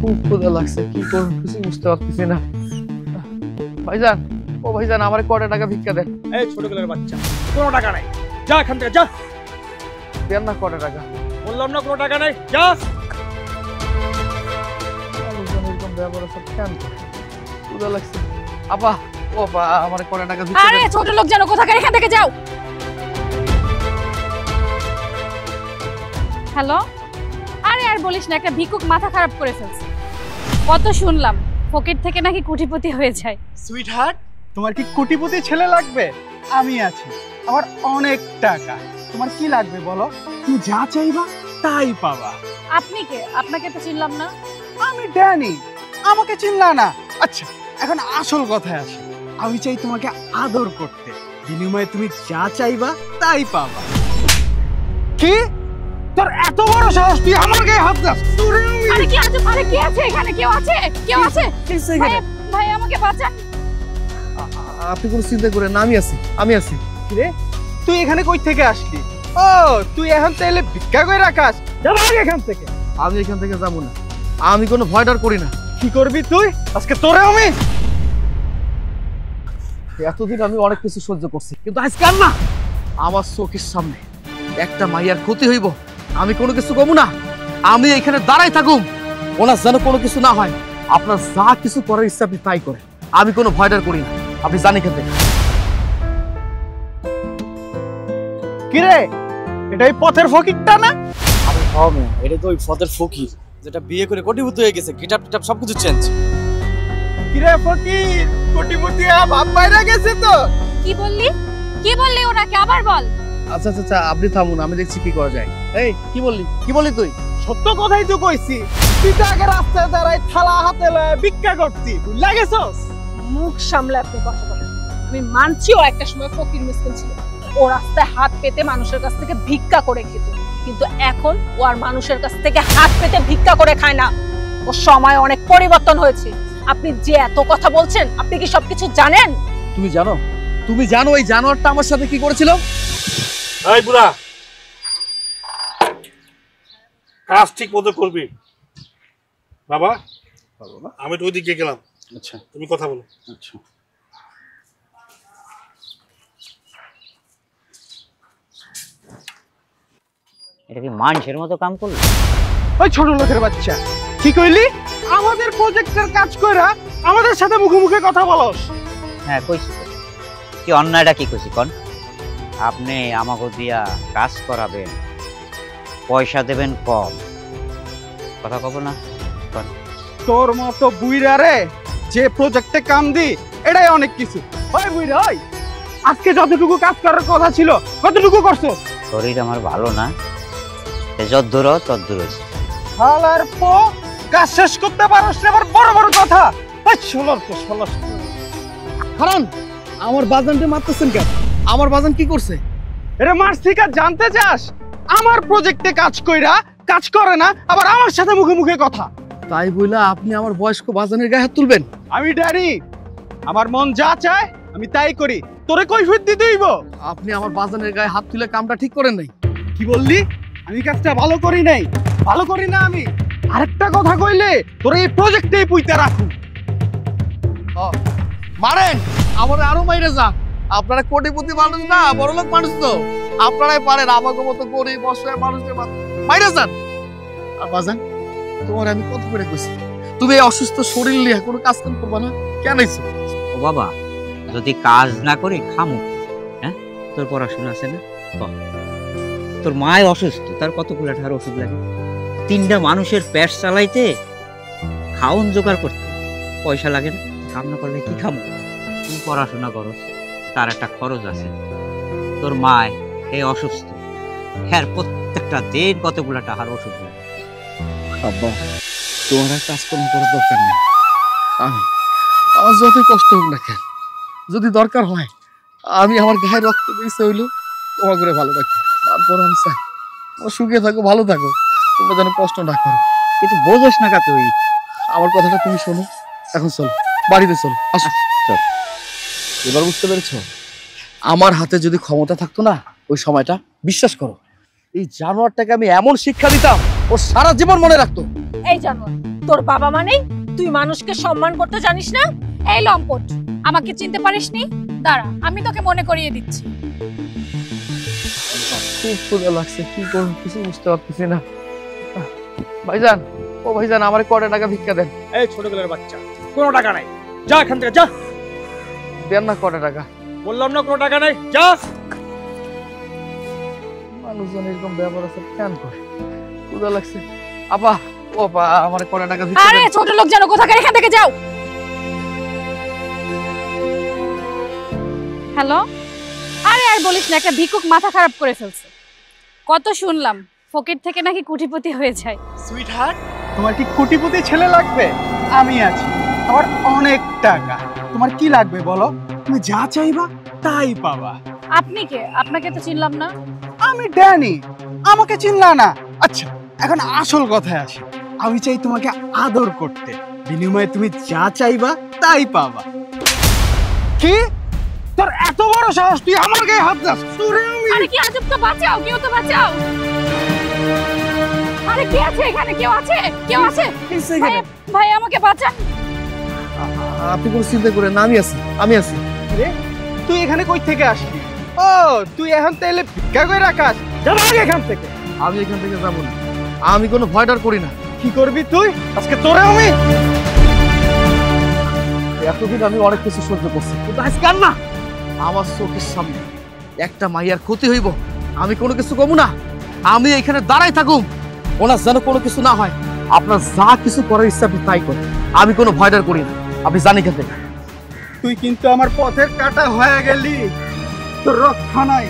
খুব ক্ষুধা লাগছে, কি করব কিছু বুঝতে পারতেছি না। ভাইজান, ও ভাইজান, আমার কয়টা টাকা ভিক্ষা দেন। এই ছোট ছেলের বাচ্চা, কোনো টাকা নাই, যা এখান থেকে যা। দেন না কয়টা টাকা। বললাম না কোনো টাকা নাই, যা। এরকম ব্যবহার সব কেন? ক্ষুধা লাগছে। আপা, ও আপা, আমার কয়টা টাকা ভিক্ষা আরে দেন। ছোট লোক জানো কোথাকার, এখান থেকে যাও। হ্যালো, আরে আর বলিস না, একটা ভিক্ষুক মাথা খারাপ করে ফেলছে। কত শুনলাম পকেট থেকে নাকি কোটিপতি হয়ে যায়। সুইট হার্ট, তোমার কি কোটিপতি ছেলে লাগবে? আমি আছি, আমার অনেক টাকা। তোমার কি লাগবে বলো, তুমি যা চাইবা তাই পাবা। আপনি কে? আপনাকে তো চিনলাম না। আমি ড্যানি, আমাকে চিনলা না? আচ্ছা, এখন আসল কথায় আসি। আমি চাই তোমাকে আদর করতে, বিনিময়ে তুমি যা চাইবা তাই পাবা। কি? তোর এত বড় সাহস, তুই আমার গায়ে হাত দাস? আরে কি আছে? আরে কি আছে এখানে? কেউ আছে? কেউ আছে? ভাই, ভাই আমাকে বাঁচান। আপনি কোনো চিন্তা করেন না, আমি আছি। রে, তুই এখানে কই থেকে আসলি? ও, তুই এখন তাইলে ভিক্ষা করে রাখাস? যা ভাগ এখান থেকে। আমি এখান থেকে যাবো না, আমি কোনো ভয় ডর করি না। কি করবি তুই আজকে? তোরে আমি এতদিন আমি অনেক কিছু সহ্য করছি, কিন্তু আজকে আর না। আমার চোখের সামনে একটা মাইয়ার ক্ষতি হইব, আমি কোনো কিছু কমু না। আমি এখানে দাঁড়াই থাকুম, ওনার যেন কোনো কিছু না হয়। আপনার যা কিছু করার ইচ্ছা আপনি তাই করেন, আমি কোনো ভয় ডর করি না। আপনি জানি খেতে। কিরে, এটাই পথের ফকিরটা না? আরে হবে, এটা তো ওই ফতের ফকির যেটা বিয়ে করে কোটিপতি হয়ে গেছে, গেটআপ টেটআপ সবকিছু চেঞ্জ। কিরে ফকির, কোটিপতি বাপ বাইরে গেছে তো? কি বললি? কি বললি ওনাকে? আবার বল। আচ্ছা আচ্ছা আচ্ছা, আপনি থামুন, আমি দেখছি কি করা যায়। এই কি বললি তুই? সত্য কথাই তো কইছি। তুই তো আগে রাস্তায় দাঁড়াই থালা হাতে লয়ে ভিক্ষা করতি, ভুল গেছস? মুখ সামলে আপনি কথা বলেন। আমি মানছি ও একটা সময় ফকির মিসকিন ছিল, ও রাস্তায় হাত পেতে মানুষের কাছ থেকে ভিক্ষা করে খেত, কিন্তু এখন ও আর মানুষের কাছ থেকে হাত পেতে ভিক্ষা করে খায় না। ওর সময় অনেক পরিবর্তন হয়েছে। আপনি যে এত কথা বলছেন, আপনি কি সবকিছু জানেন? তুমি জানো এই জানোয়ারটা আমার সাথে কি করেছিল? এই বুড়া, কাজ ঠিক মতো করবি বাবা। আমি তো ওইদিকে গেলাম। আচ্ছা, তুমি কথা বলো। আচ্ছা। এটা কি মানুষের মতো কাম করলো? ওই ছোট লোকের বাচ্চা, কি কইলি? আমাদের প্রজেক্টের কাজ কইরা আমাদের সাথে মুখে মুখে কথা বলস? হ্যাঁ কইছি। কি অন্যায়টা কি কইছি কোন? আপনি আমাকে দিয়া কাজ করাবেন, পয়সা দেবেন কম, কথা কব না? তোর মতো বুইরা রে যে প্রজেক্টে কাম দি, এটাই অনেক কিছু। ওই বুইরা, ওই আজকে যতটুকু কাজ করার কথা ছিল কতটুকু করছো? শরীর আমার ভালো না, যদ্দূর তদ্দূর হয়েছে। হালার পো, কাজ শেষ করতে পারস না, আবার বড় বড় কথা। কারণ আমার বাজানকে মারতেছেন কেন? আমার বাজান কি করছে? এরে মাস থেকে জানতে চাস? আমার প্রজেক্টে কাজ কইরা কাজ করে না, আবার আমার সাথে মুখে মুখে কথা। তাই বইলা আপনি আমার বয়স্ক বাজানের গায়ে হাত তুলবেন? আমি ড্যাডি, আমার মন যা চায় আমি তাই করি। তোরে কৈফিয়ত দিতে হইব? আপনি আমার বাজানের গায়ে হাত তুলে কামটা ঠিক করেন নাই। কি বললি? আমি কাজটা ভালো করি নাই? ভালো করি না আমি? আরেকটা কথা কইলে তোরে এই প্রজেক্টেই পুইতে রাখু। মারেন, আমার আরো মাইরে যা। আপনারা কোটিপতি মানুষ না, বড়লোক মানুষ তো, আপনারাই পারেন আমাকে মতো গরিব অসহায় মানুষদের মাইরে যান। আর বাজান, তোমার আমি কত করে কইছি তুমি এই অসুস্থ শরীর নিয়ে কোনো কাজ কাম করবা না, কেন আইছো? ও বাবা, যদি কাজ না করে খামু? হ্যাঁ, তোর পড়াশোনা আছে না? তোর মায় অসুস্থ, তার কতগুলো টাকার ওষুধ লাগে? 3টা মানুষের পেট চালাইতে, খাওন জোগাড় করতে পয়সা লাগে না? কাম না করলে কি খামু? তুই পড়াশোনা করো, তার একটা খরচ আছে। তোর মায় এই অসুস্থ, হ্যাঁ প্রত্যেকটা দিন কতগুলো টাকার ওষুধ লাগে। আব্বা, তোমার আর কাজকর্ম করার দরকার নেই। আমার যতই কষ্ট হোক না কেন, যদি দরকার হয় আমি আমার গায়ে রক্ত দিয়েছে হইলো তোমার করে ভালো রাখি। তারপর আমি চাই তোমরা সুখে থাকো, ভালো থাকো, তোমরা যেন কষ্ট না করো। কিন্তু বোঝস না কা তুই? আমার কথাটা তুমি শোনো। এখন চলো, বাড়িতে চলো, আসো। চল। এবার বুঝতে পেরেছো? আমার হাতে যদি ক্ষমতা থাকতো না ওই সময়টা, বিশ্বাস করো এই জানোয়ারটাকে আমি এমন শিক্ষা দিতাম ও সারা জীবন মনে রাখতো। এই জানোয়ার, তোর বাবা মানেই তুই মানুষকে সম্মান করতে জানিস না? এই লম্পট, আমাকে চিনতে পারিসনি? দাঁড়া, আমি তোকে মনে করিয়ে দিচ্ছি। খুব ক্ষুধা লাগছে, কি করবো কিছু বুঝতে পারতেছি না। ভাইজান, ও ভাইজান, আমার কটা টাকা ভিক্ষা দেন। এই ছোটবেলার বাচ্চা, কোনো টাকা নাই, যা এখান থেকে যা। দেন না কটা টাকা। বললাম না কোনো টাকা নাই, যা। মানুষজন এরকম ব্যবহার আছে কেন করে? ক্ষুধা লাগছে। আপা, ও আপা, আমার কটা টাকা ভিক্ষা আরে দেন। ছোট লোক যেন কোথাকার, এখান থেকে যাও। হ্যালো। আরে আর বলিস না, একটা ভিক্ষুক মাথা খারাপ করে ফেলছে। কত শুনলাম ফকির থেকে নাকি কোটিপতি হয়ে যায়। সুইট হার্ট, তোমার কি কোটিপতি ছেলে লাগবে? আমি আছি, আমার অনেক টাকা। তোমার কি লাগবে বলো, তুমি যা চাইবা তাই পাবা। আপনি কে? আপনাকে তো চিনলাম না। আমি ড্যানি, আমাকে চিনলা না? আচ্ছা, এখন আসল কথায় আসি। আমি চাই তোমাকে আদর করতে, বিনিময়ে তুমি যা চাইবা তাই পাবা। কি? তোর এত বড় সাহস, তুই আমার গায়ে হাত দাস? আরে কি আজব, তো বাঁচাও, কেউ তো বাঁচাও। আরে কে আছে এখানে? কেউ আছে? কেউ আছে? ভাই, ভাই আমাকে বাঁচান। আপনি কোনো চিন্তা করেন না, আমি আছি, আমি আছি। রে, তুই এখানে কই থেকে আসলি? ও, তুই এখন তাইলে ভিক্ষা করে রাখাস? যা ভাগ এখান থেকে। আমি এখান থেকে যাবো না, আমি কোনো ভয় ডর করি না। কি করবি তুই আজকে? তোরে আমি এতদিন আমি অনেক কিছু সহ্য করছি, কিন্তু আজকে আর না। আমার চোখের সামনে একটা মাইয়ার ক্ষতি হইব, আমি কোনো কিছু কমু না। আমি এখানে দাঁড়াই থাকুম, ওনার যেন কোনো কিছু না হয়। আপনার যা কিছু করার ইচ্ছা আপনি তাই করেন, আমি কোনো ভয় ডর করি না। আপনি জানি এখান থেকে। তুই কিন্তু আমার পথের কাটা হয়ে গেলি, তোর রক্ষা নাই।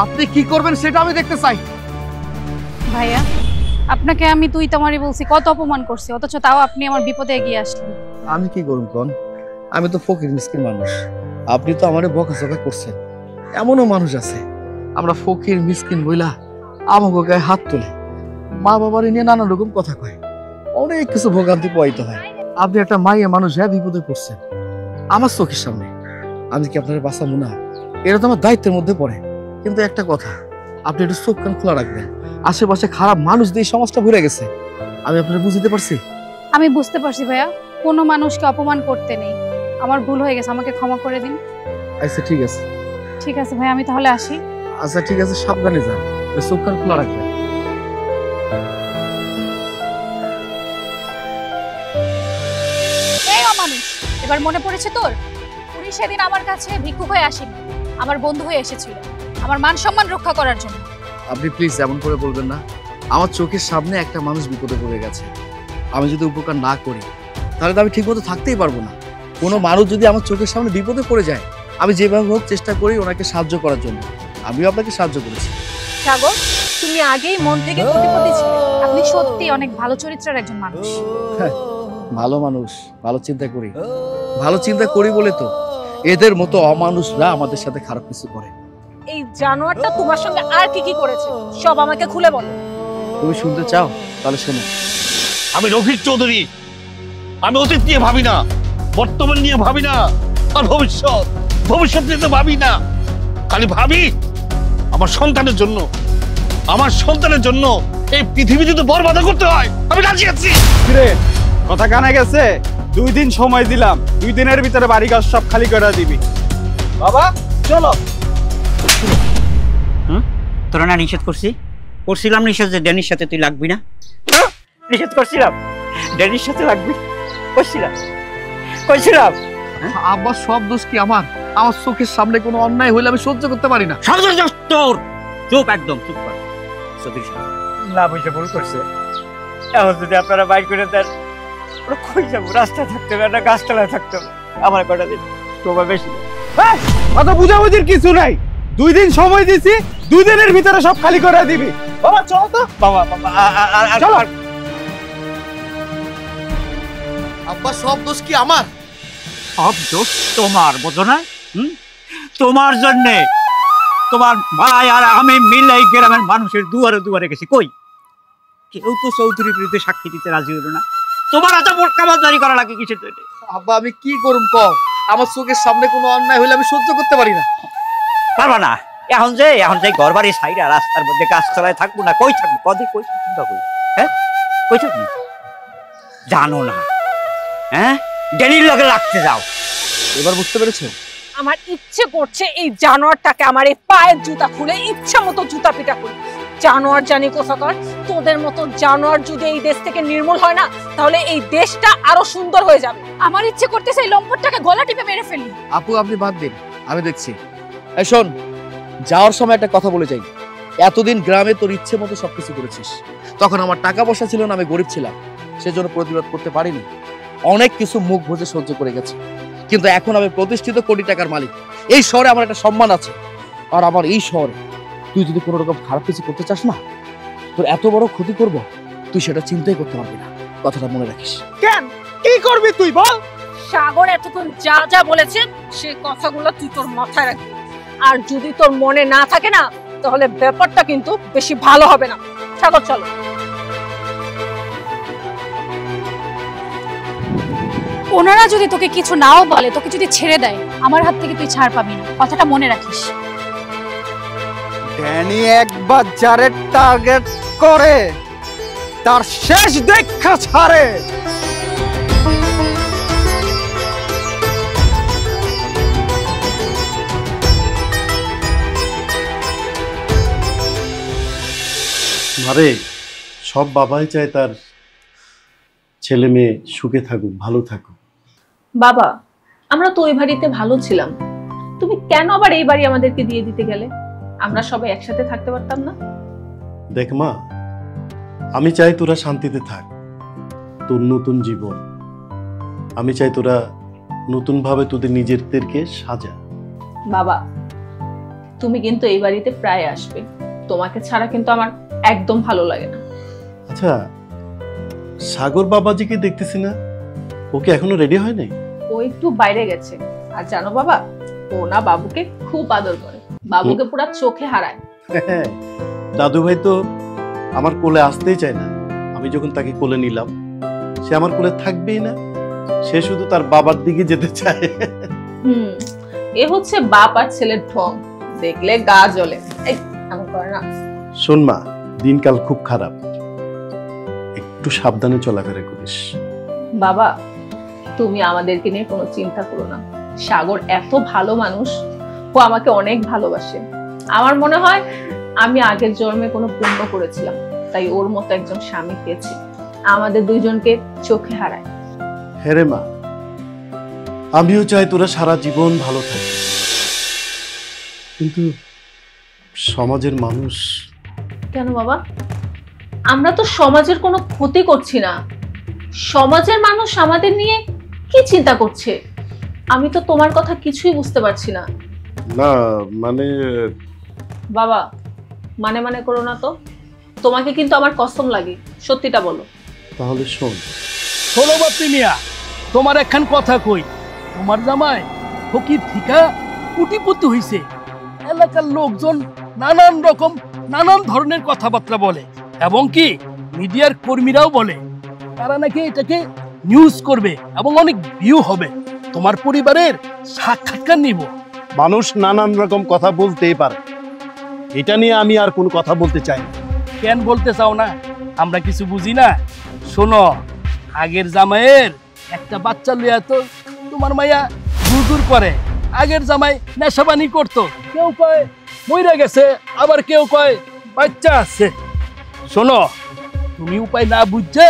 আপনি কি করবেন সেটা আমি দেখতে চাই। ভাইয়া, আপনাকে আমি তুই তোমারই বলছি, কত অপমান করছি, অথচ তাও আপনি আমার বিপদে এগিয়ে আসলেন। আমি কি করুন কোন? আমি তো ফকির মিসকিন মানুষ, আপনি তো আমারে বকাঝকা করছেন। এমনও মানুষ আছে, আমরা ফকির মিসকিন বইলা আমাকে গায়ে হাত তোলে, মা বাবার নিয়ে নানা রকম কথা কয়, অনেক কিছু ভোগান্তি পোয়াইতে হয়। আপনি একটা মাইয়া মানুষ হ্যাঁ বিপদে পড়ছেন আমার চোখের সামনে, আমি কি আপনার বাঁচাবো না? এটা তো আমার দায়িত্বের মধ্যে পড়ে। কিন্তু একটা কথা, আপনি একটু চোখ কান খোলা রাখবেন। আশেপাশে খারাপ মানুষ দিয়ে সমাজটা ভরে গেছে, আমি আপনারা বুঝতে পারছি। আমি বুঝতে পারছি ভাইয়া, কোনো মানুষকে অপমান করতে নেই। আমার ভুল হয়ে গেছে, আমাকে ক্ষমা করে দিন। আচ্ছা ঠিক আছে। ঠিক আছে ভাই, আমি তাহলে আসি। আচ্ছা ঠিক আছে, সাবধানে যান, চোখ কান খোলা রাখবেন। এই অমানুষ, এবার মনে পড়েছে তোর? উনি সেদিন আমার কাছে ভিক্ষুক হয়ে আসেনি, আমার বন্ধু হয়ে এসেছিল, আমার মান সম্মান রক্ষা করার জন্য। আপনি প্লিজ এমন করে বলবেন না। আমার চোখের সামনে একটা মানুষ বিপদে পড়ে গেছে, আমি যদি উপকার না করি তাহলে তো আমি ঠিকমতো থাকতেই পারবো না। কোনো মানুষ যদি আমার চোখের সামনে বিপদে পড়ে যায়, আমি যেভাবে হোক চেষ্টা করি ওনাকে সাহায্য করার জন্য। আমিও আপনাকে সাহায্য করেছি। সাগর, তুমি আগেই মন থেকে কোটিপতি ছিলে। আপনি সত্যি অনেক ভালো চরিত্রের একজন মানুষ। ভালো মানুষ, ভালো চিন্তা করি, ভালো চিন্তা করি বলে তো এদের মতো অমানুষরা আমাদের সাথে খারাপ কিছু করে। এই জানোয়ারটা তোমার সঙ্গে আর কি কি করেছে সব আমাকে খুলে বলো। তুমি শুনতে চাও? তাহলে শোনো। আমি রফিক চৌধুরী, আমি অতীত নিয়ে ভাবি না, বর্তমান নিয়ে ভাবি না, আর ভবিষ্যৎ নিয়ে তো ভাবি না। খালি ভাবি আমার সন্তানের জন্য। আমার সন্তানের জন্য এই পৃথিবী যদি বরবাদ করতে হয়, আমি রাজি আছি। কিরে, কথা কানে গেছে? 2 দিন সময় দিলাম, 2 দিনের ভিতরে বাড়ি ঘর সব খালি করে দিবি। বাবা চলো। তোরা না নিষেধ করছিলাম নিষেধ যে ড্যানির সাথে তুই লাগবি না? নিষেধ করছিলাম ড্যানির সাথে লাগবি, কইছিলাম। আব্বা, সব দোষ কি আমার? আমার চোখের সামনে কোনো অন্যায় হইলে আমি সহ্য করতে পারি না। তোর চুপ, একদম চুপ কর। সতীশ না বুঝে ভুল করছে, এখন যদি আপনারা বাইক করে দেন ওরা কই যাবো? রাস্তা থাকতে হবে না গাছতলায় থাকতে হবে? আমার কটা দিন তোমার বেশি অত বুঝাবুঝির কিছু নাই। 2 দিন সময় দিছি, 2 দিনের ভিতরে সব খালি করে দিবি। বাবা চলো তো। বাবা চলো। আব্বা, সব দোষ কি আমার? সব দোষ তোমার, বোঝো না? তোমার জন্যে তোমার ভাই আর আমি মিলে গ্রামের মানুষের দুয়ারে দুয়ারে গেছি, কই কেউ তো চৌধুরীর বিরুদ্ধে সাক্ষী দিতে রাজি হলো না। তোমার এত মোটকাবাজারি করা লাগে কিসের জন্য? আব্বা, আমি কি করুম কও? আমার চোখের সামনে কোনো অন্যায় হইলে আমি সহ্য করতে পারি না। পারবা না? এখন যে ঘর বাড়ি সাইডা রাস্তার মধ্যে গাছ তলায় থাকবো না, কই থাকবো? কই থাকবো? হ্যাঁ, কই থাকবি? জানো না, হ্যাঁ, ডেনির লগে লাগতে যাও। এবার বুঝতে পেরেছো? আমার ইচ্ছে করছে এই জানোয়ারটাকে আমার এই পায়ের জুতা খুলে ইচ্ছা মতো জুতা পিটা করি। জানোয়ার জানি কোথাকার, তোদের মতো জানোয়ার যদি এই দেশ থেকে নির্মূল হয় না, তাহলে এই দেশটা আরো সুন্দর হয়ে যাবে। আমার ইচ্ছে করতেছে এই লম্পটটাকে গলা টিপে মেরে ফেলি। আপু আপনি বাদ দিন, আমি দেখছি। এই শোন, যাওয়ার সময় একটা কথা বলে যাই। এতদিন গ্রামে তোর ইচ্ছে মতো সবকিছু করেছিস, তখন আমার টাকা পয়সা ছিল না, আমি গরিব ছিলাম, সেজন্য প্রতিবাদ করতে পারিনি। অনেক কিছু মুখ বুজে সহ্য করে গেছি, কিন্তু এখন আমি প্রতিষ্ঠিত কোটি টাকার মালিক। এই শহরে আমার একটা সম্মান আছে, আর আমার এই শহরে তুই যদি কোনো রকম খারাপ কিছু করতে চাস না, তোর এত বড় ক্ষতি করব তুই সেটা চিন্তাই করতে পারবি না। কথাটা মনে রাখিস। কেন, কি করবি তুই বল? সাগর এতক্ষণ যা যা বলেছে সেই কথাগুলো তুই তোর মাথায় রাখবি, আর যদি তোর মনে না থাকে না, তাহলে ব্যাপারটা কিন্তু বেশি ভালো হবে না। সাগর চলো। ওনারা যদি তোকে কিছু নাও বলে, তোকে যদি ছেড়ে দেয়, আমার হাত থেকে তুই ছাড় পাবি না, কথাটা মনে রাখিস। ড্যানি একবার যারে টার্গেট করে তার শেষ দেখা ছাড়ে। মারে, সব বাবাই চায় তার ছেলে মেয়ে সুখে থাকুক, ভালো থাকুক। বাবা, আমরা তো ওই বাড়িতে ভালো ছিলাম, তুমি কেন আবার এই বাড়ি আমাদেরকে দিয়ে দিতে গেলে? আমরা সবাই একসাথে থাকতে পারতাম না? দেখ মা, আমি চাই তোরা শান্তিতে থাক, তোর নতুন জীবন। আমি চাই তোরা নতুন ভাবে তোদের নিজেদেরকে সাজা। বাবা, তুমি কিন্তু এই বাড়িতে প্রায় আসবে, তোমাকে ছাড়া কিন্তু আমার একদম ভালো লাগে না। আচ্ছা, সাগর বাবাজিকে দেখতেছি না, ওকে এখনো রেডি হয় নাই? ও একটু বাইরে গেছে, আর জানো বাবা, ও না বাবুকে খুব আদর করে, বাবুকে পুরো চোখে হারায়। দাদু ভাই তো আমার কোলে আসতেই চায় না। আমি যখন তাকে কোলে নিলাম, সে আমার কোলে থাকবেই না, সে শুধু তার বাবার দিকে যেতে চায়। এ হচ্ছে বাপ আর ছেলের ঢং, দেখলে গা জ্বলে। এই এমন করে না। শোন মা, দিনকাল খুব খারাপ, একটু সাবধানে চলাফেরা করিস। বাবা, তুমি আমাদেরকে নিয়ে কোনো চিন্তা করো না। সাগর এত ভালো মানুষ, ও আমাকে অনেক ভালোবাসে। আমার মনে হয় আমি আগের জন্মে কোনো পুণ্য করেছিলাম, তাই ওর মতো একজন স্বামী পেয়েছি, আমাদের দুইজনকে চোখে হারায়। হ্যাঁ রে মা, আমিও চাই তোরা সারা জীবন ভালো থাকিস, কিন্তু সমাজের মানুষ। কেন বাবা? আমরা তো সমাজের কোনো ক্ষতি করছি না, সমাজের মানুষ আমাদের নিয়ে কি চিন্তা করছে? আমি তো তোমার কথা কিছুই বুঝতে পারছি না। না মানে বাবা, মানে করো না তো, তোমাকে কিন্তু আমার কসম লাগে, সত্যিটা বলো। তাহলে শোন। শোনো বাপ্পি মিয়া, তোমার একখান কথা কই। তোমার জামাই ফকির থিকা কুটিপতি হইছে। এলাকার লোকজন নানান ধরনের কথাবার্তা বলে, এবং কি মিডিয়ার কর্মীরাও বলে তারা নাকি এটাকে নিউজ করবে এবং অনেক ভিউ হবে। তোমার পরিবারের সাক্ষাৎকার নিব। মানুষ নানান রকম কথা বলতেই পারে, এটা নিয়ে আমি আর কোনো কথা বলতে চাই না। কেন বলতে চাও না? আমরা কিছু বুঝি না? শোনো, আগের জামাইয়ের একটা বাচ্চা লইয়া তো তোমার মাইয়া গুরগুর করে। আগের জামাই নেশাবানি করতো, কেউ কয় মইরা গেছে, আবার কেউ কয় বাচ্চা আছে। শোনো, তুমি উপায় না বুঝছা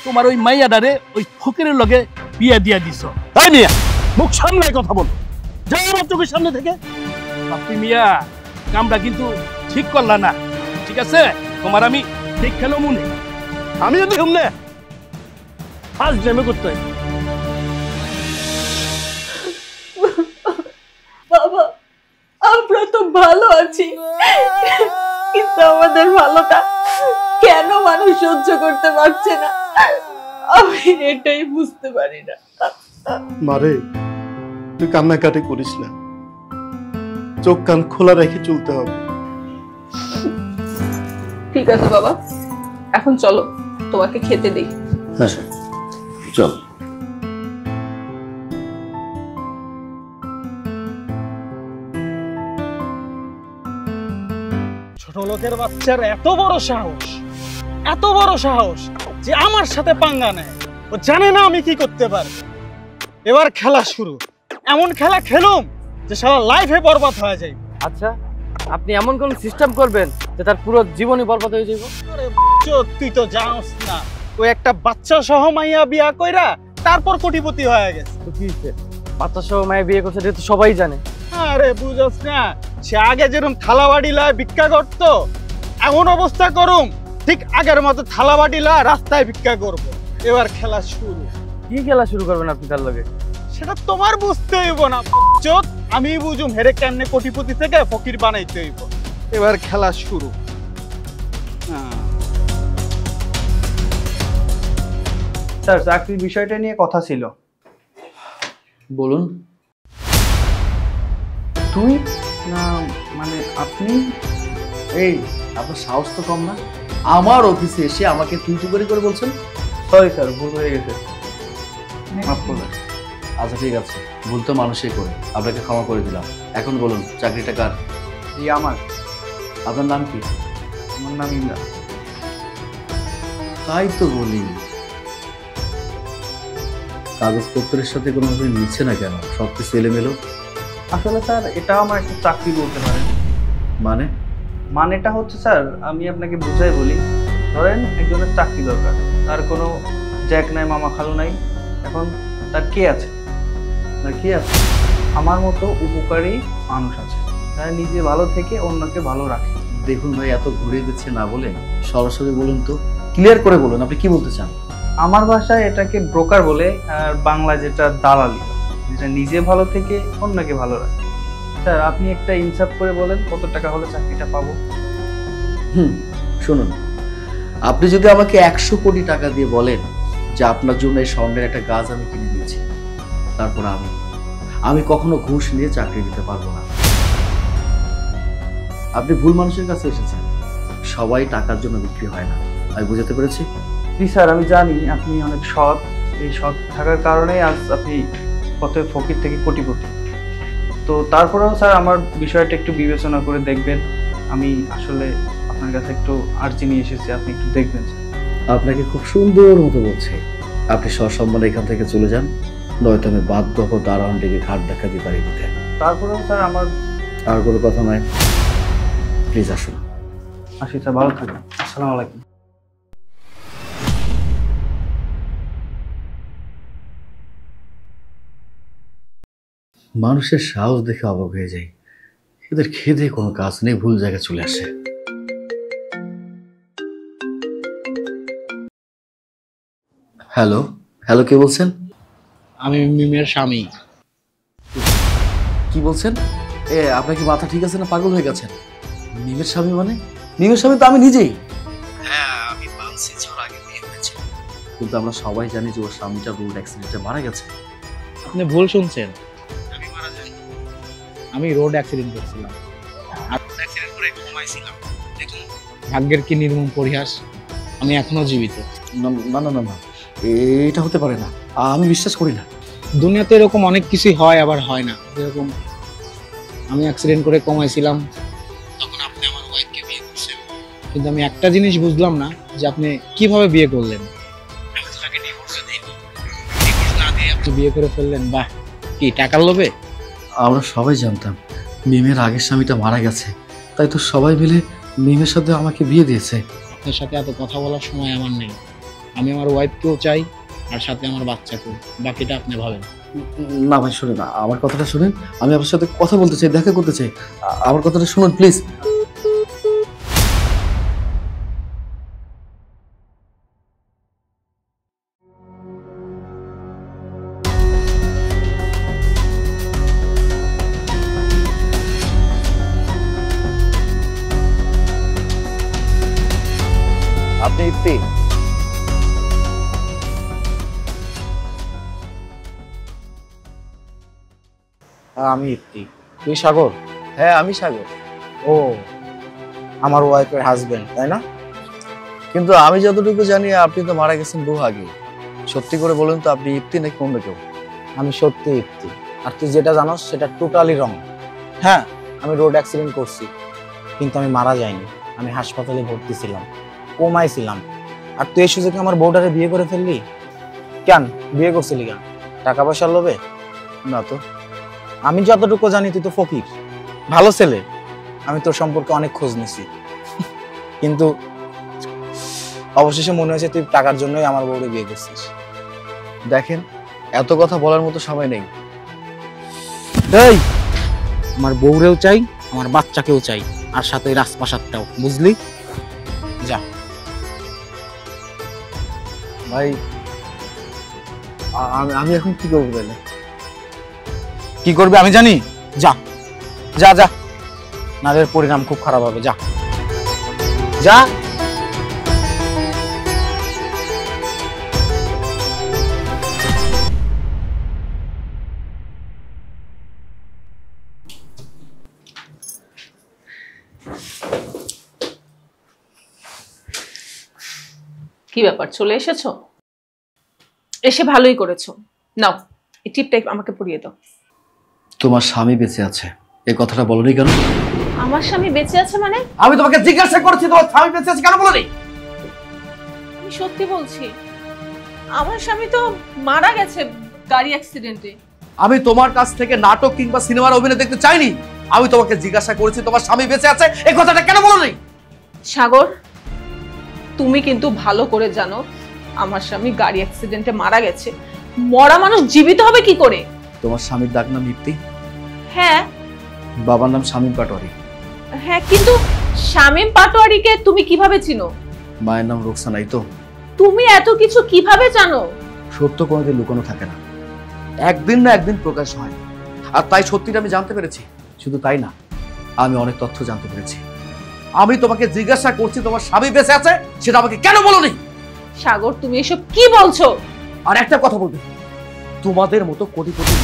তোমার ওই মাইয়াডারে ওই ফকিরের লগে বিয়া দিয়া দিছ। তাই মিয়া, মুখ সামনে কথা বল, যাও আমার চোখের সামনে থেকে। বাপ্পি মিয়া, কামটা কিন্তু ঠিক করলা না, ঠিক আছে? তোমার আমি দেখালো মনে, আমি যদি শুনলে ফার্স্ট ডেমে করতে হয়। বাবা, আমরা তো ভালো আছি, কিন্তু আমাদের ভালোটা কেন মানুষ সহ্য করতে পারছে না, আমি এটাই বুঝতে পারি না। মারে, তুই কান্নাকাটি করিস না, চোখ কান খোলা রেখে চলতে হবে। ঠিক আছে বাবা, এখন চলো তোমাকে খেতে দেই। হ্যাঁ চল। লোকের বাচ্চার এত বড় সাহস যে আমার সাথে পাঙ্গা নেয়। ও জানে না আমি কি করতে পারি। এবার খেলা শুরু। এমন খেলা খেলুম যে সারা লাইফে বরবাদ হয়ে যায়। আচ্ছা, আপনি এমন কোন সিস্টেম করবেন যে তার পুরো জীবনই বরবাদ হয়ে যাবে? আরে তুই তো জানোস না, ও একটা বাচ্চা সহ মাইয়া বিয়া কইরা তারপর কোটিপতি হয়ে গেছে। তো কি হচ্ছে, বাচ্চা সহ মায়ের বিয়ে করছে এটা তো সবাই জানে। আরে বুঝছ না, সে আগে যেরকম থালাবাড়ি লয় ভিক্ষা করতো, এমন অবস্থা করুম ঠিক আগের মতো থালাবাড়ি লয় রাস্তায় ভিক্ষা করব। এবার খেলা শুরু। কি খেলা শুরু করবেন আপনি তার লগে? সেটা তোমার বুঝতে হইব না চোদ, আমি বুঝুম হেরে কেমনে কোটিপতি থেকে ফকির বানাইতে হইব। এবার খেলা শুরু। স্যার, চাকরির বিষয়টা নিয়ে কথা ছিল। বলুন। তুই না মানে আপনি? এই আপনার সাহস তো কম না, আমার অফিসে এসে আমাকে তুই করে বলছেন? সরি স্যার, ভুল হয়ে গেছে, মাফ করবেন। আচ্ছা ঠিক আছে, ভুল তো মানুষই করে, আপনাকে ক্ষমা করে দিলাম। এখন বলুন, চাকরিটা কার? জি আমার। আপনার নাম কি? আমার নাম ইমরান। তাই তো বলি, কাগজপত্রের সাথে কোনোভাবে মিলছে না কেন? সব কিছু এলোমেলো। আসলে স্যার, এটা আমার একটা চাকরি বলতে পারেন। মানেটা হচ্ছে স্যার, আমি আপনাকে বুঝাই বলি। ধরেন একজনের চাকরি দরকার, তার কোনো জ্যাক নাই, মামা খালু নাই, এখন তার কে আছে? আমার মতো উপকারী মানুষ আছে, তারা নিজে ভালো থেকে অন্যকে ভালো রাখে। দেখুন ভাই, এত ঘুরিয়ে দিচ্ছে না বলে সরাসরি বলুন তো, ক্লিয়ার করে বলুন আপনি কি বলতে চান। আমার ভাষায় এটাকে ব্রোকার বলে, আর বাংলায় যেটা দালালি, যেটা নিজে ভালো থেকে অন্যকে ভালো রাখে। স্যার, আপনি একটা ইনসাফ করে বলেন কত টাকা হলে চাকরিটা পাবো? শুনুন, আপনি যদি আমাকে 100 কোটি টাকা দিয়ে বলেন যে আপনার জন্য এই স্বর্ণের একটা গাছ আমি কিনে দিয়েছি, তারপর আমি কখনো ঘুষ নিয়ে চাকরি দিতে পারবো না। আপনি ভুল মানুষের কাছে এসেছেন, সবাই টাকার জন্য বিক্রি হয় না। আমি বুঝাতে পেরেছি? জি স্যার, আমি জানি আপনি অনেক সৎ। এই সৎ থাকার কারণে আজ আপনি পথে ফকির থেকে কোটিপতি। তো তারপরেও স্যার, আমার বিষয়টা একটু বিবেচনা করে দেখবেন। আমি আসলে আপনার কাছে একটু আর্জি নিয়ে এসেছি, আপনি একটু দেখবেন। আপনাকে খুব সুন্দর মতো বলছে, আপনি সসম্মানে এখান থেকে চলে যান, নয়তো আমি বাধ্য হবো দারোয়ান ডেকে ঘাট দেখা দিয়ে বাড়ি দিতে। তারপরেও স্যার আমার আর কোনো কথা নয়, প্লিজ আসুন। আসি স্যার, ভালো থাকবেন। আসসালামু আলাইকুম। মানুষের সাহস দেখে অবাক হয়ে যায়, এদের খেদে কোনো কাজ নেই, ভুল জায়গায় চলে আসে। হ্যালো, কে বলছেন? আমি মিমের স্বামী। কি বলছেন? আপনার কি মাথা ঠিক আছে না পাগল হয়ে গেছেন? মিমের স্বামী মানে? মিমের স্বামী তো আমি নিজেই। হ্যাঁ, আমি মানছি যে ওর আগে বিয়ে হয়েছে, কিন্তু আমরা সবাই জানি যে ওর স্বামীটা রোড অ্যাক্সিডেন্টে মারা গেছে। আপনি ভুল শুনছেন, আমি রোড অ্যাক্সিডেন্ট করছিলাম, অ্যাক্সিডেন্ট করে ঘুমাইছিলাম। দেখুন ভাগ্যের কি নির্মম পরিহাস, আমি এখনো জীবিত। না না না না, এটা হতে পারে না, আমি বিশ্বাস করি না। দুনিয়াতে এরকম অনেক কিছুই হয় আবার হয় না। যেরকম আমি অ্যাক্সিডেন্ট করে কমাইছিলাম, তখন আপনি আমার ওয়াইফকে বিয়ে করছেন, কিন্তু আমি একটা জিনিস বুঝলাম না যে আপনি কিভাবে বিয়ে করলেন। আমি তো তাকে ডিভোর্স দিইনি, ডিভোর্স না দিয়ে আপনি বিয়ে করে ফেললেন। বাহ, কি টাকার লোভে? আমরা সবাই জানতাম মিমের আগের স্বামীটা মারা গেছে, তাই তো সবাই মিলে মিমের সাথে আমাকে বিয়ে দিয়েছে। আপনার সাথে এত কথা বলার সময় আমার নেই। আমি আমার ওয়াইফকেও চাই, আর সাথে আমার বাচ্চাকেও। বাকিটা আপনি ভাবেন। না ভাই শুনুন, আমার কথাটা শুনেন, আমি আপনার সাথে কথা বলতে চাই, দেখা করতে চাই, আমার কথাটা শুনুন প্লিজ। আপনি ইফতি? আমি ইফতি। তুই সাগর? হ্যাঁ আমি সাগর। ও, আমার ওয়াইফের হাজবেন্ড, তাই না? কিন্তু আমি যতটুকু জানি আপনি তো মারা গেছেন বহু আগে। সত্যি করে বলুন তো, আপনি ইফতি নাকি অন্য কেউ? আমি সত্যি ইফতি, আর তুই যেটা জানোস সেটা টোটালি রং। হ্যাঁ, আমি রোড অ্যাক্সিডেন্ট করছি, কিন্তু আমি মারা যাইনি, আমি হাসপাতালে ভর্তি ছিলাম, কোমায় ছিলাম, আর তুই এই সুযোগে আমার বউটারে বিয়ে করে ফেললি। কেন বিয়ে করছিলি কেন? টাকা পয়সার লোভে? না তো, আমি যতটুকু জানি তুই তো ফকির, ভালো ছেলে। আমি তোর সম্পর্কে অনেক খোঁজ নিছি, কিন্তু অবশেষে মনে হয়েছে তুই টাকার জন্যই আমার বউরে বিয়ে করছিস। দেখেন, এত কথা বলার মতো সময় নেই। এই, আমার বউরেও চাই, আমার বাচ্চাকেও চাই, আর সাথে রাজপ্রাসাদটাও, বুঝলি? যা ভাই, আমি এখন কি করবো তাহলে? কি করবে আমি জানি। যা যা যা, নাদের পরিণাম খুব খারাপ হবে। যা যা। কি ব্যাপার, চলে এসেছো? এসে ভালোই করেছো। নাও, এই টিপটা আমাকে পরিয়ে দাও। তোমার স্বামী বেঁচে আছে, এই কথাটা বলনি কেন? আমার স্বামী বেঁচে আছে মানে? আমি তোমাকে জিজ্ঞাসা করছি তোমার স্বামী বেঁচে আছে কেন বলনি? আমি সত্যি বলছি, আমার স্বামী তো মারা গেছে গাড়ি অ্যাক্সিডেন্টে। আমি তোমার কাছ থেকে নাটক কিংবা সিনেমার অভিনয় দেখতে চাইনি। আমি তোমাকে জিজ্ঞাসা করেছি তোমার স্বামী বেঁচে আছে, এই কথাটা কেন বলনি? সাগর, তুমি কিন্তু ভালো করে জানো আমার স্বামী গাড়ি অ্যাক্সিডেন্টে মারা গেছে। মরা মানুষ জীবিত হবে কি করে? তোমার স্বামীর ডাক নাম দীপ্তি? হ্যাঁ। বাবার নাম শামীম পাটোয়ারি। হ্যাঁ, কিন্তু শামীম পাটোয়ারিকে তুমি কিভাবে চিনো? মায়ের নাম রোকসানাই। তো তুমি এত কিছু কিভাবে জানো? সত্য কোনোদিন লুকানো থাকে না, একদিন না একদিন প্রকাশ হয়। আর তাই সত্যিটা আমি জানতে পেরেছি। শুধু তাই না, আমি অনেক তথ্য জানতে পেরেছি। আমি তোমাকে জিজ্ঞাসা করছি তোমার স্বামী বেঁচে আছে, সেটা আমাকে কেন বলনি? সাগর, তুমি এসব কি বলছো? আর একটা কথা বলবে, তোমাদের মতো কোটিপতি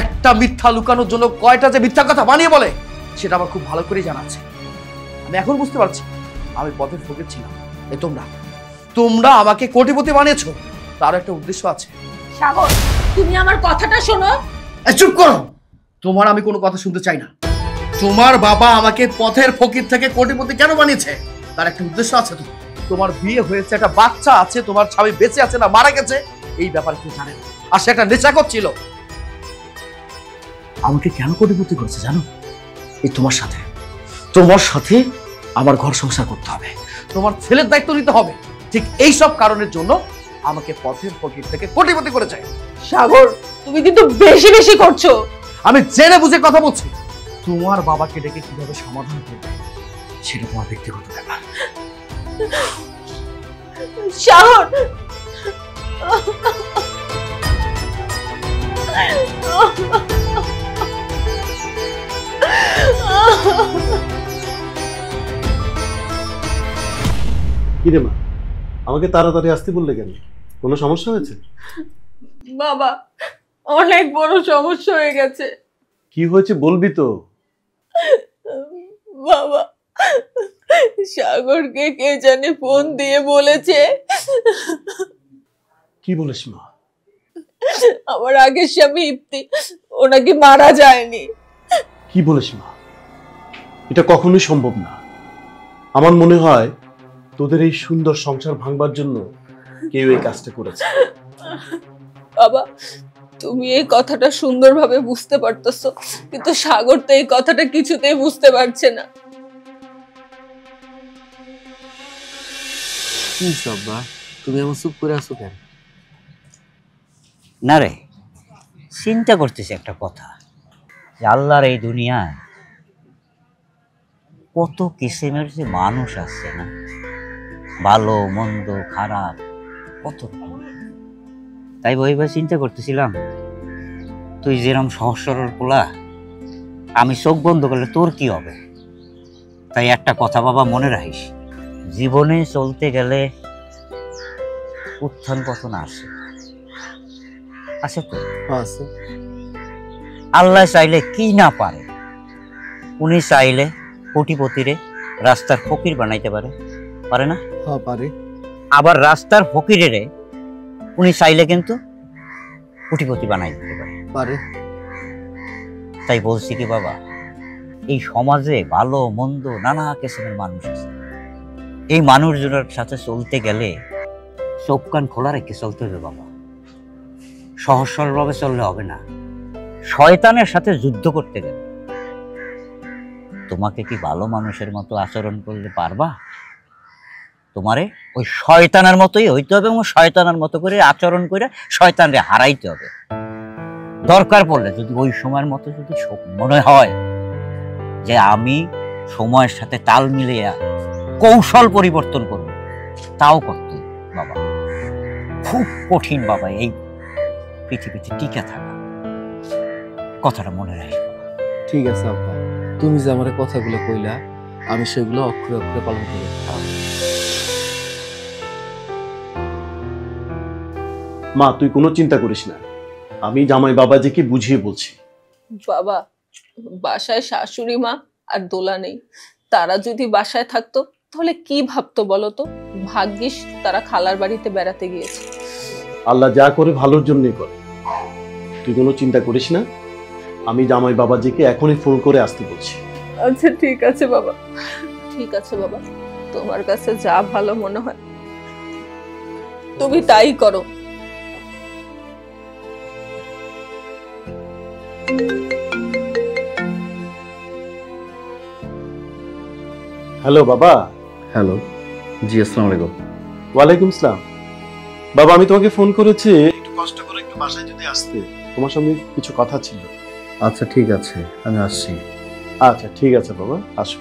একটা মিথ্যা লুকানোর জন্য কয়টা যে মিথ্যা কথা বানিয়ে বলে সেটা আমার খুব ভালো করে জানা আছে। আমি এখন বুঝতে পারছি আমি পথের ফকির ছিলাম। এই তোমরা আমাকে কোটিপতি বানিয়েছো, তার একটা উদ্দেশ্য আছে। সাগর, তুমি আমার কথাটা শোনো। চুপ করো, তোমার আমি কোনো কথা শুনতে চাই না। তোমার বাবা আমাকে পথের ফকির থেকে কোটিপতি কেন বানিয়েছে তার একটা উদ্দেশ্য আছে। তোমার বিয়ে হয়েছে, একটা বাচ্চা আছে, তোমার স্বামী বেঁচে আছে না মারা গেছে এই ব্যাপারে কেউ জানে না। আর সে একটা নেশাখোর ছিল। আমাকে কেন কোটিপতি করেছে জানো? এই তোমার সাথে আমার ঘর সংসার করতে হবে, তোমার ছেলের দায়িত্ব নিতে হবে। ঠিক এই সব কারণের জন্য আমাকে পথের ফকির থেকে কোটিপতি করেছে। সাগর, তুমি কিন্তু বেশি বেশি করছো। আমি জেনে বুঝে কথা বলছি। তোমার বাবাকে ডেকে কিভাবে সমাধান করবে সেটা তোমার ব্যক্তিগত ব্যাপার। সাগর, কিরে মা, আমাকে তাড়াতাড়ি আসতে বললে কেন? কোনো সমস্যা হয়েছে? বাবা, অনেক বড় সমস্যা হয়ে গেছে। কি হয়েছে বলবি তো? বাবা, সাগরকে কে জানে ফোন দিয়ে বলেছে। কি বলিস মা? আমার আগের স্বামী ইপ্তি, ও নাকি মারা যায়নি। কি বলিস মা? এটা কখনোই সম্ভব না। আমার মনে হয় তোদের এই সুন্দর সংসার ভাঙবার জন্য কেউ এই কাজটা করেছে। বাবা, তুমি এই কথাটা সুন্দরভাবে বুঝতে পারতেছো, কিন্তু সাগর তো এই কথাটা কিছুতেই বুঝতে পারছে না। কি সব্বা, তুমি এমন চুপ করে আছো কেন? না রে, চিন্তা করতেছি একটা কথা, যে আল্লাহর এই দুনিয়ায় কত কিসিমের যে মানুষ আছে না, ভালো মন্দ খারাপ কত। তাই বইবার চিন্তা করতেছিলাম, তুই যেরকম সহজ সরল পোলা, আমি চোখ বন্ধ করলে তোর কি হবে। তাই একটা কথা বাবা মনে রাখিস, জীবনে চলতে গেলে উত্থান পতন আসে, আছে তো আছে। আল্লাহ চাইলে কি না পারে, উনি চাইলে কোটিপতিরে রাস্তার ফকির বানাইতে পারে, পারে না? হ্যাঁ পারে। আবার রাস্তার ফকিরেরে উনি চাইলে কিন্তু কোটিপতি বানাই দিতে পারে, পারে। তাই বলছি কি বাবা, এই সমাজে ভালো মন্দ নানা কিসিমের মানুষ আছে। এই মানুষজনের সাথে চলতে গেলে চোখ কান খোলা রেখে চলতে হবে বাবা। সহজ সরলভাবে চললে হবে না, শয়তানের সাথে যুদ্ধ করতে গেলে। তোমাকে কি ভালো মানুষের মতো আচরণ করলে পারবা? তোমারে ওই শয়তানের মতোই হইতে হবে এবং শয়তানের মতো করে আচরণ করে শয়তানরে হারাইতে হবে। দরকার পড়লে যদি ওই সময়ের মতো যদি মনে হয় যে আমি সময়ের সাথে তাল মিলিয়ে কৌশল পরিবর্তন করব, তাও করতে বাবা। খুব কঠিন বাবা এই পৃথিবীতে টিকে থাকা, কথাটা মনে রাখি। ঠিক আছে আব্বা, তুমি যে আমার কথাগুলো কইলা আমি সেগুলো অক্ষরে অক্ষরে পালন করি। মা তুই কোনো চিন্তা করিস না, আমি জামাই বাবাজিকে বুঝিয়ে বলছি। বাবা, বাসায় শাশুড়ি মা আর দোলা নেই, তারা যদি বাসায় থাকতো তাহলে কি ভাবতো বলো তো? ভাগ্যিস তারা খালার বাড়িতে বেড়াতে গিয়েছে। আল্লাহ যা করে ভালোর জন্যই করে, তুই কোনো চিন্তা করিস না। আমি জামাই বাবাজিকে এখনই ফোন করে আসতে বলছি। আচ্ছা ঠিক আছে বাবা, ঠিক আছে বাবা, তোমার কাছে যা ভালো মনে হয় তুমি তাই করো। হ্যালো বাবা। হ্যালো, জি আসসালামু আলাইকুম। ওয়ালাইকুম আসসালাম। বাবা আমি তোমাকে ফোন করেছি, একটু কষ্ট করে একটু বাসায় যদি আসতে, তোমার সঙ্গে কিছু কথা ছিল। আচ্ছা ঠিক আছে, আমি আসছি। আচ্ছা ঠিক আছে বাবা, আসো।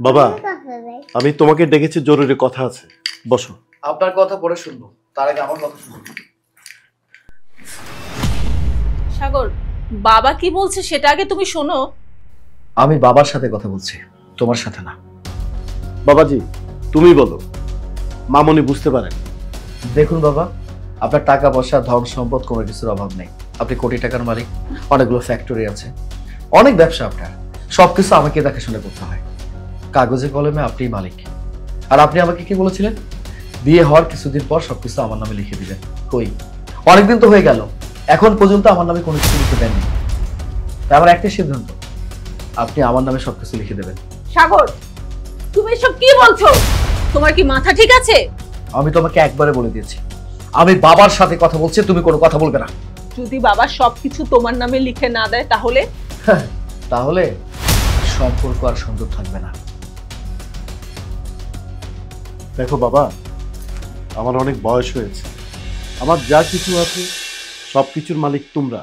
বাবা আমি তোমাকে ডেকেছি, জরুরি কথা আছে, বসো। আপনার কথা পরে শুনবো, তার আগে আমার কথা শুনবো। সাগর, বাবা কি বলছে সেটা আগে তুমি শোনো। আমি বাবার সাথে কথা বলছি, তোমার সাথে না। বাবাজি তুমি বলো, মামনি বুঝতে পারেন। দেখুন বাবা, আপনার টাকা পয়সা ধন সম্পদ কোনো কিছুর অভাব নেই। আপনি কোটি টাকার মালিক, অনেকগুলো ফ্যাক্টরি আছে, অনেক ব্যবসা আপনার, সবকিছু আমাকে দেখাশোনা করতে হয়। কাগজে কলমে আপনিই মালিক। আর আপনি আমাকে কি বলেছিলেন, বিয়ে হওয়ার কিছুদিন পর সবকিছু আমার নামে লিখে দিবেন। কই, অনেকদিন তো হয়ে গেল, এখন পর্যন্ত আমার নামে কোনো কিছু লিখে দেননি। তাই আমার একটাই সিদ্ধান্ত, আপনি আমার নামে সবকিছু লিখে দেবেন। সাগর, তুমি এসব কি বলছো? তোমার কি মাথা ঠিক আছে? আমি তোমাকে একবারে বলে দিয়েছি, আমি বাবার সাথে কথা বলছি, তুমি কোনো কথা বলবে না। যদি বাবা সবকিছু তোমার নামে লিখে না দেয় তাহলে? তাহলে সম্পর্ক আর সুন্দর থাকবে না। দেখো বাবা, আমার অনেক বয়স হয়েছে, আমার যা কিছু আছে সবকিছুর মালিক তোমরা।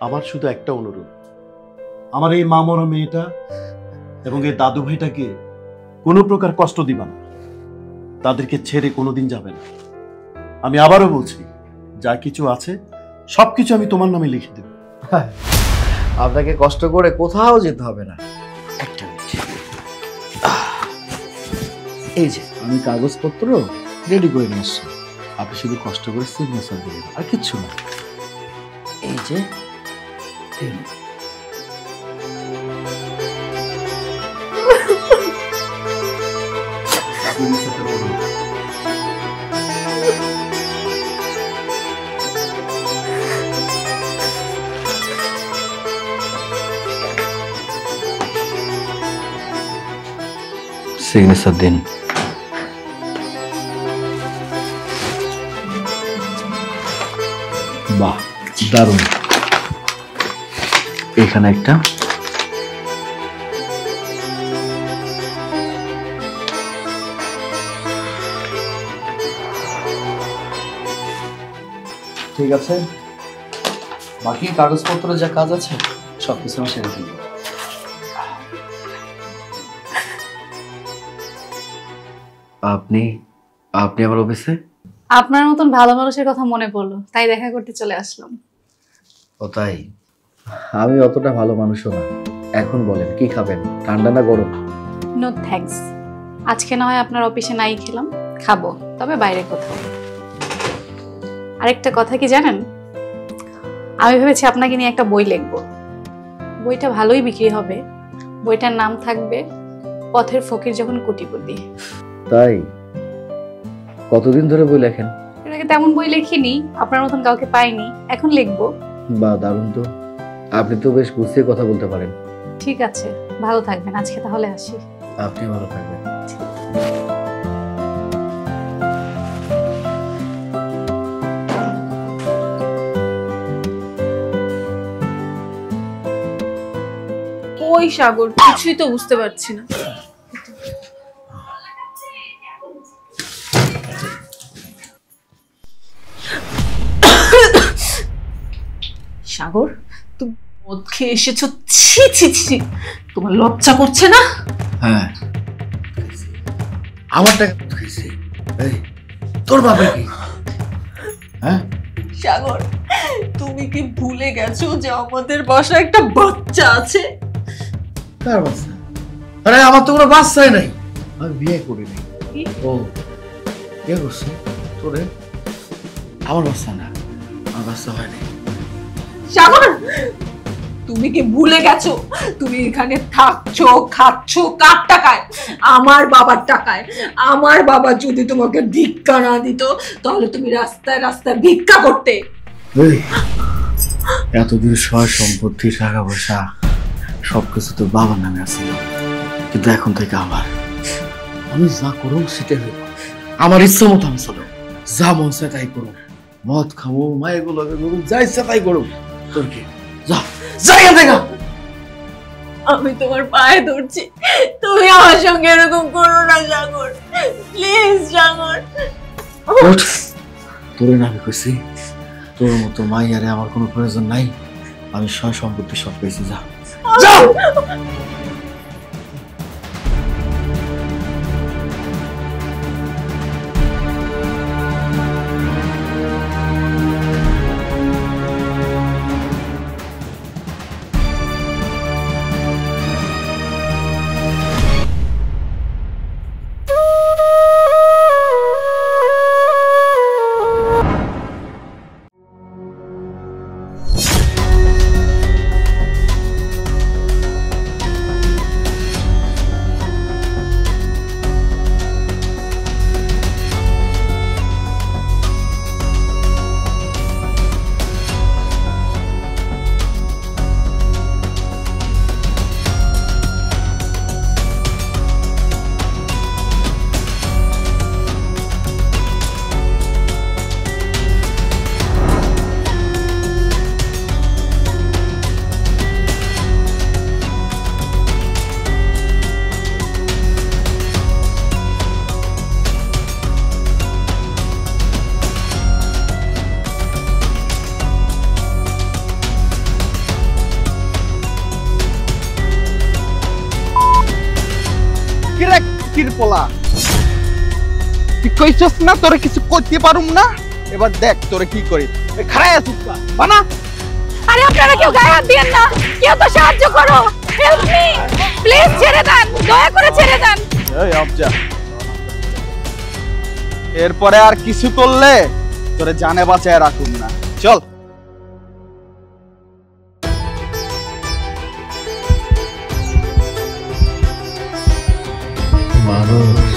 আমার শুধু একটা অনুরোধ, আমার এই মামরা মেয়েটা এবং এই দাদু ভাইটাকে কোনো প্রকার কষ্ট দিবা না, তাদেরকে ছেড়ে কোনোদিন যাবে না। আমি আবারও বলছি, যা কিছু আছে সবকিছু আমি তোমার নামে লিখে দেব। আপনাকে কষ্ট করে কোথাও যেতে হবে না। একটা মিনিট, এই যে আমি কাগজপত্র রেডি করে নিয়ে আসছি, আপনি শুধু কষ্ট করে সিগনেচার দিয়ে দেবেন, আর কিচ্ছু না। এই যে সিগনেচার দিন। বাহ, দারুণ। এখানে একটা, ঠিক আছে, বাকি কাগজপত্র যা কাজ আছে সবকিছু আমি সেরে ফেলবো। আপনি আপনি আমার অফিসে? আপনার মতন ভালো মানুষের কথা মনে পড়লো, তাই দেখা করতে চলে আসলাম। ও তাই? আমি অতটা ভালো মানুষও না। এখন বলেন কি খাবেন, ঠান্ডা না গরম? নো থ্যাঙ্কস, আজকে না হয় আপনার অফিসে নাই খেলাম, খাবো তবে বাইরে কোথাও। আরেকটা কথা কি জানেন, আমি ভেবেছি আপনাকে নিয়ে একটা বই লিখবো। বইটা ভালোই বিক্রি হবে। বইটার নাম থাকবে পথের ফকির যখন কোটিপতি। তাই কতদিন ধরে বই লেখেন? এর আগে তেমন বই লেখিনি, আপনার মতন কাউকে পাইনি, এখন লিখবো। বা দারুণ তো, আপনি তো বেশ গুছিয়ে কথা বলতে পারেন। ঠিক আছে, ভালো থাকবেন, আজকে তাহলে আসি। আপনি ভালো থাকবেন। ওই সাগর, কিছুই তো বুঝতে পারছি না। সাগর, তুমি মদ খেয়ে এসেছো? ছি ছি ছি, তোমার লজ্জা করছে না? হ্যাঁ, আমার টাকা খাইছি। এই তোর বাবা কি? হ্যাঁ সাগর, তুমি কি ভুলে গেছো যে আমাদের বাসায় একটা বাচ্চা আছে? কার বাচ্চা? আরে আমার তো কোনো বাচ্চাই নাই, আমি বিয়ে করিনি। ও বিয়ে করছি তোরে? আমার বাচ্চা না, আমার বাচ্চা হয়নি। সাগর, তুমি কি ভুলে গেছো তুমি এখানে থাকছো, খাচ্ছো কার টাকায়? আমার বাবার টাকায়। আমার বাবা যদি তোমাকে ভিক্ষা না দিত তাহলে তুমি রাস্তায় রাস্তায় ভিক্ষা করতে। এতদিন সয় সম্পত্তি, টাকা পয়সা সবকিছু তো বাবার নামে আছিল, কিন্তু এখন থেকে আমার, আমি যা করুন সেটাই হইব। আমার ইচ্ছা মতো আমি চলো, যা মন চায় তাই করুন, মদ খাবো, মায়ের গোলাপে করুন, যা ইচ্ছা তাই করুন। তোর কি? যা জায়গা দেখা। আমি তোমার পায়ে ধরছি, তুমি আমার সঙ্গে এরকম করো না সাগর, প্লিজ সাগর। তোরে না আমি কইছি, তোর মতো মাইয়ারে আমার কোনো প্রয়োজন নাই, আমি সয় সম্পত্তি সব পেয়েছি। যা যা। পোলা, তুই কইছস না তোরে কিছু করতে পারুম না, এবার দেখ তোরে কি করি। খাড়াই আছিস বানা। আরে আপনারা কেউ গায়ে হাত দিয়েন না, কেউ তো সাহায্য করো, হেল্প মি প্লিজ, ছেড়ে দেন, দয়া করে ছেড়ে দেন। এই আবজা, এরপরে আর কিছু করলে তোরে জানে বাঁচায় রাখুম না। চল। মানুষ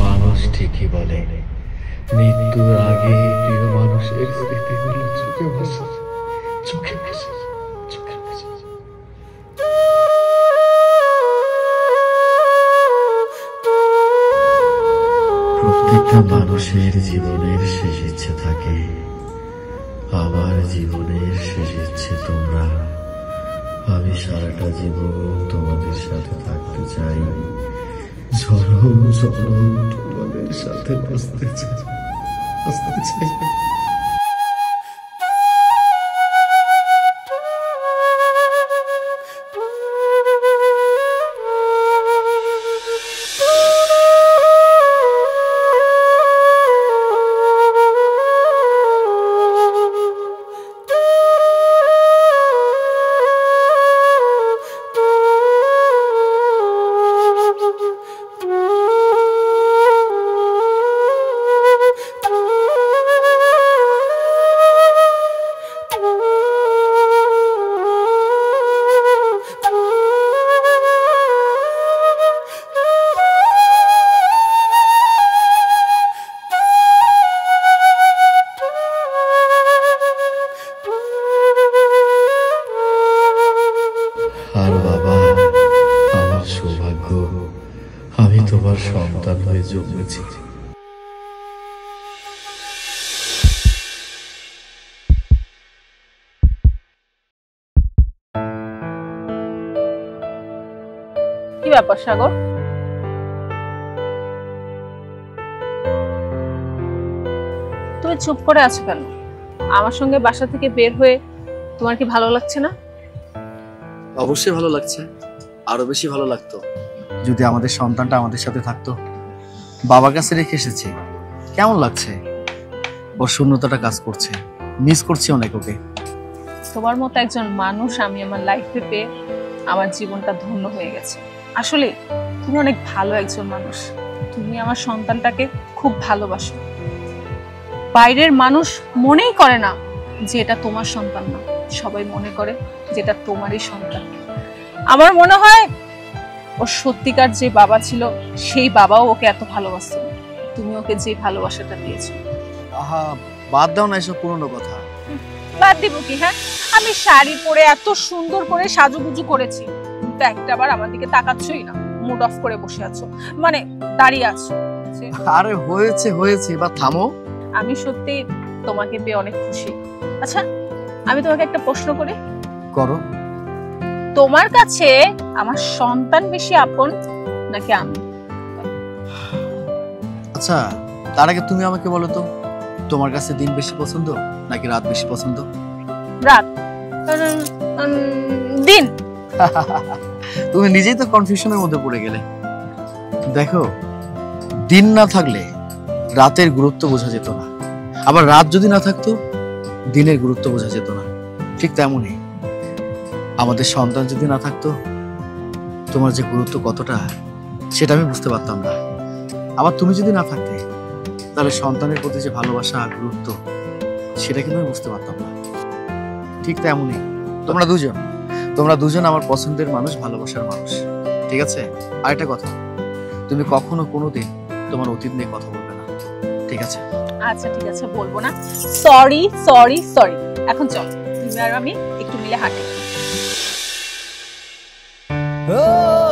মানুষ ঠিকই বলে, মৃত্যুর আগে প্রিয় মানুষের স্মৃতিগুলো চোখে ভাসে, চোখে ভাসে, চোখে ভাসে। প্রত্যেকটা মানুষের জীবনের শেষ ইচ্ছে থাকে, আমার জীবনের শেষ ইচ্ছে তোমরা। আমি সারাটা জীবন তোমাদের সাথে থাকতে চাই, জনম জনম তোমাদের সাথে বাঁচতে চাই, বাঁচতে চাই। সন্তান হয়ে জন্মেছি। কি ব্যাপার সাগর? তুমি চুপ করে আছো কেন? আমার সঙ্গে বাসা থেকে বের হয়ে তোমার কি ভালো লাগছে না? অবশ্যই ভালো লাগছে, আরো বেশি ভালো লাগতো যদি আমাদের সন্তানটা আমাদের সাথে থাকতো। বাবার কাছে রেখে এসেছি, কেমন লাগছে? ওর শূন্যতাটা কাজ করছে, মিস করছি অনেক ওকে। তোমার মতো একজন মানুষ আমি আমার লাইফে পেয়ে আমার জীবনটা ধন্য হয়ে গেছে। আসলে তুমি অনেক ভালো একজন মানুষ। তুমি আমার সন্তানটাকে খুব ভালোবাসো। বাইরের মানুষ মনেই করে না যে এটা তোমার সন্তান না, সবাই মনে করে যে এটা তোমারই সন্তান। আমার মনে হয় ওর সত্যিকার যে বাবা ছিল সেই বাবাও ওকে এত ভালোবাসত না, তুমি ওকে যে ভালোবাসাটা দিয়েছো। আহা, বাদ দাও না এসব পুরনো কথা। বাদ দিব কি? হ্যাঁ, আমি শাড়ি পরে এত সুন্দর করে সাজুগুজু করেছি, কিন্তু একটাবার আমার দিকে তাকাচ্ছই না, মুড অফ করে বসে আছো, মানে দাঁড়িয়ে আছো। আরে হয়েছে হয়েছে, এবার থামো। আমি সত্যি তোমাকে পেয়ে অনেক খুশি। আচ্ছা, আমি তোমাকে একটা প্রশ্ন করি। করো। তোমার কাছে আমার সন্তান বেশি আপন নাকি আমি? আচ্ছা, তার আগে তুমি আমাকে বলো তো, তোমার কাছে দিন বেশি পছন্দ নাকি রাত বেশি পছন্দ? রাত। দিন। তুমি নিজেই তো কনফিউশনের মধ্যে পড়ে গেলে। দেখো, দিন না থাকলে রাতের গুরুত্ব বোঝা যেত না, আবার রাত যদি না থাকতো দিনের গুরুত্ব বোঝা যেত না। ঠিক তেমনই আমাদের সন্তান যদি না থাকতো, তোমার যে গুরুত্ব কতটা সেটা আমি বুঝতে পারতাম না। আবার তুমি যদি না থাকতে, তাহলে সন্তানের প্রতি যে ভালোবাসা গুরুত্ব সেটা কিন্তু আমি বুঝতে পারতাম না। ঠিক তেমনই তোমরা দুজন আমার পছন্দের মানুষ, ভালোবাসার মানুষ। ঠিক আছে? আরেকটা কথা, তুমি কখনো কোনোদিন তোমার অতীত নিয়ে কথা বলবে না, ঠিক আছে? আচ্ছা ঠিক আছে, বলবো না। Sorry sorry sorry. এখন চল, তুমি আর আমি একটু মিলে হাঁটি। Oh